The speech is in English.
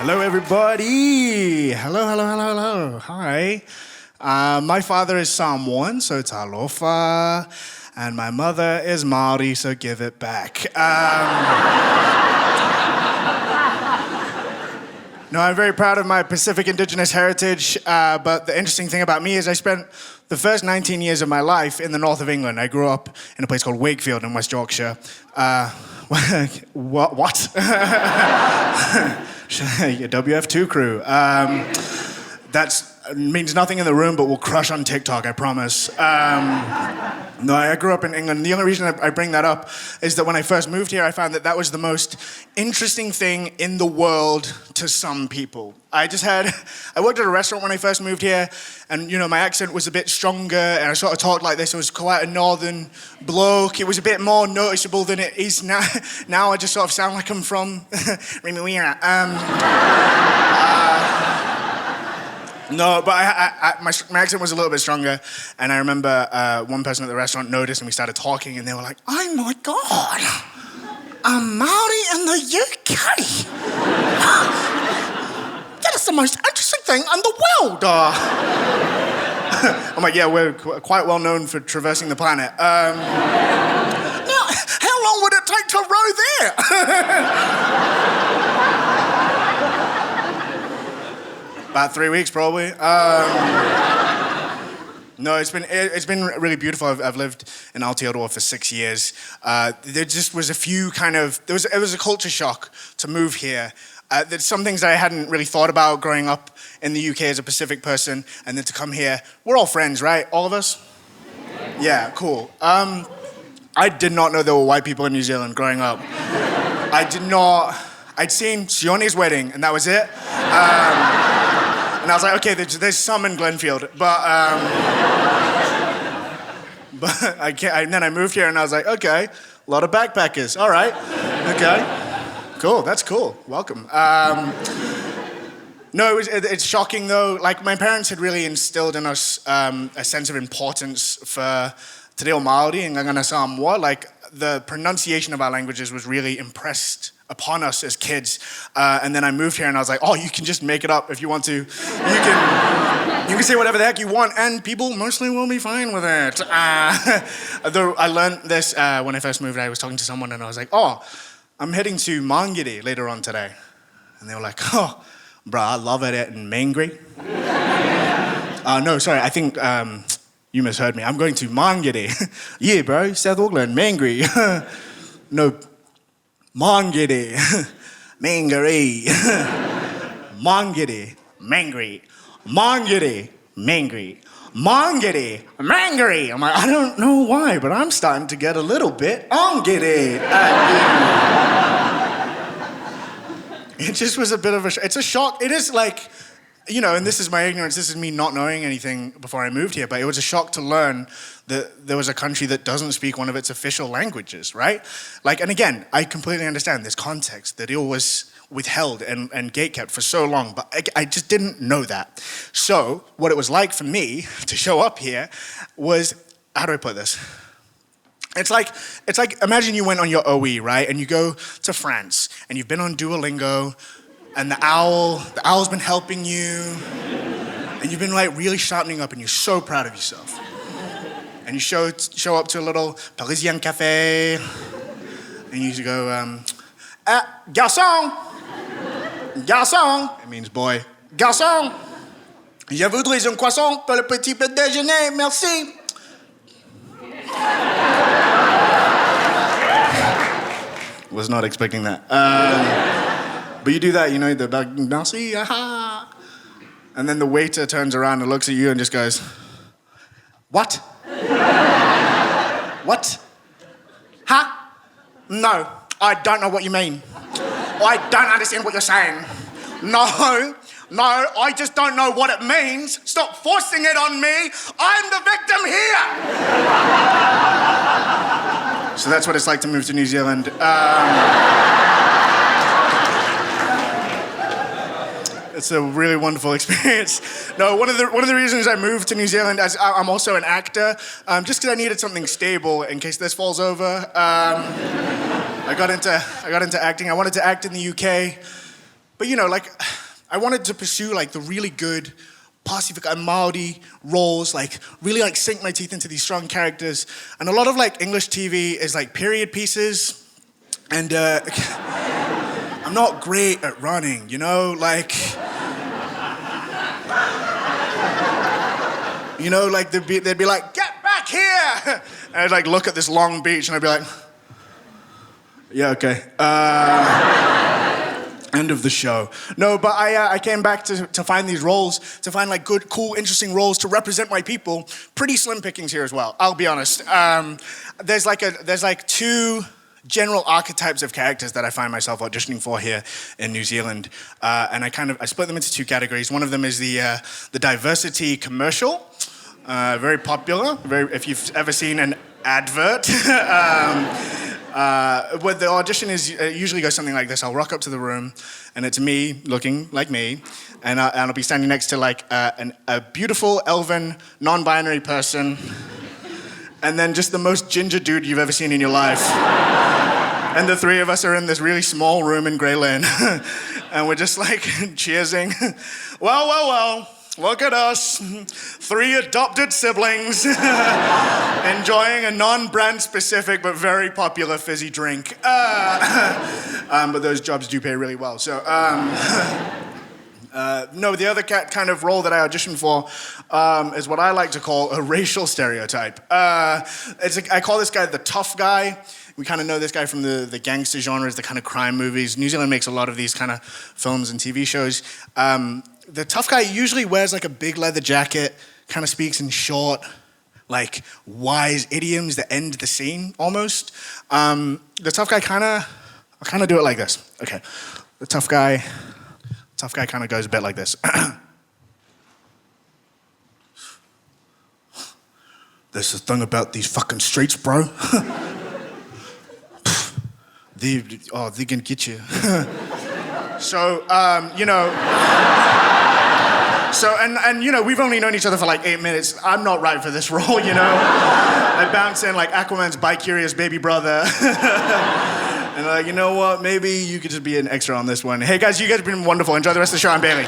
Hello, everybody. Hello. Hi. My father is Samoan, so it's alofa. And my mother is Maori, so give it back. No, I'm very proud of my Pacific Indigenous heritage, but the interesting thing about me is I spent the first 19 years of my life in the north of England. I grew up in a place called Wakefield in West Yorkshire. What? WF2 crew. That means nothing in the room, but will crush on TikTok, I promise. No, I grew up in England. The only reason I bring that up is that when I first moved here, I found that was the most interesting thing in the world to some people. I worked at a restaurant when I first moved here, and my accent was a bit stronger, and I sort of talked like this. I was quite a northern bloke. It was a bit more noticeable than it is now. Now I just sort of sound like I'm from Rimawira. No, but my accent was a little bit stronger, and I remember one person at the restaurant noticed, and we started talking, and they were like, "Oh my God, I'm Maori in the UK. That is the most interesting thing in the world." I'm like, "Yeah, we're quite well known for traversing the planet." Now, how long would it take to row there? About 3 weeks, probably. No, it's been really beautiful. I've lived in Aotearoa for 6 years. There just was a few it was a culture shock to move here. There's some things that I hadn't really thought about growing up in the UK as a Pacific person, and then to come here. We're all friends, right? All of us? Yeah, cool. I did not know there were white people in New Zealand growing up. I'd seen Sione's wedding, and that was it. And I was like, okay, there's some in Glenfield, but then I moved here and I was like, okay, a lot of backpackers, all right, okay, cool, that's cool, welcome. No, it's shocking though. Like my parents had really instilled in us a sense of importance for Te Reo Māori and Ngangana Samoa. Like the pronunciation of our languages was really impressed upon us as kids, and then I moved here and I was like, oh, you can just make it up if you want to. You can say whatever the heck you want, and people mostly will be fine with it. Though I learned this when I first moved. I was talking to someone and I was like, oh, I'm heading to Mangere later on today, and they were like, oh, bruh, I love it in Mangere. No, sorry, I think you misheard me. I'm going to Mangere. Yeah, bro, South Auckland, Mangere. No. Mangere, Mangere, Mangere, Mangere, Mangere, Mangere, Mangere, Mangere. I'm like, I don't know why, but I'm starting to get a little bit angere at you. It just was a bit of it's a shock. It is like, and this is my ignorance, this is me not knowing anything before I moved here, but it was a shock to learn that there was a country that doesn't speak one of its official languages, right? Like, and again, I completely understand this context that it was withheld and gatekept for so long, but I just didn't know that. So, what it was like for me to show up here was, how do I put this? It's like imagine you went on your OE, right? And you go to France, and you've been on Duolingo, and the owl's been helping you, and you've been like really sharpening up, and you're so proud of yourself. And you show up to a little Parisien cafe, and you go, garçon, garçon, it means boy, garçon, je voudrais un croissant pour le petit déjeuner, merci. Was not expecting that. But you do that, the merci, aha. And then the waiter turns around and looks at you and just goes, what? What? Huh? No, I don't know what you mean. I don't understand what you're saying. No, I just don't know what it means. Stop forcing it on me. I'm the victim here. So that's what it's like to move to New Zealand. It's a really wonderful experience. No, one of the reasons I moved to New Zealand, as I'm also an actor, just because I needed something stable in case this falls over. I got into acting. I wanted to act in the UK, But you know, like, I wanted to pursue like the really good Pacifica and Maori roles, like really like sink my teeth into these strong characters. And a lot of like English TV is like period pieces. And I'm not great at running, you know, like, you know, like they'd be like, get back here. And I'd like look at this long beach and I'd be like, yeah, okay. End of the show. No, but I came back to find these roles, to find like good, cool, interesting roles to represent my people. Pretty slim pickings here as well, I'll be honest. There's like two general archetypes of characters that I find myself auditioning for here in New Zealand. And I split them into two categories. One of them is the diversity commercial. Very popular, if you've ever seen an advert. What the audition is usually goes something like this. I'll rock up to the room, and it's me looking like me, and I'll be standing next to like a beautiful elven non-binary person, and then just the most ginger dude you've ever seen in your life. And the three of us are in this really small room in Grey Lane, and we're just like cheersing. Well. Look at us, three adopted siblings enjoying a non-brand specific but very popular fizzy drink. But those jobs do pay really well. So, no, the other kind of role that I auditioned for is what I like to call a racial stereotype. I call this guy the tough guy. We kind of know this guy from the gangster genres, the kind of crime movies. New Zealand makes a lot of these kind of films and TV shows. The tough guy usually wears like a big leather jacket, kind of speaks in short, like wise idioms that end the scene almost. The tough guy I'll kind of do it like this. Okay, the tough guy kind of goes a bit like this. There's the thing about these fucking streets, bro. They can get you. So, you know... So, and you know, we've only known each other for like 8 minutes. I'm not right for this role, you know? I bounce in like Aquaman's bi-curious baby brother. And like, you know what? Maybe you could just be an extra on this one. Hey guys, you guys have been wonderful. Enjoy the rest of the show. I'm Bailey.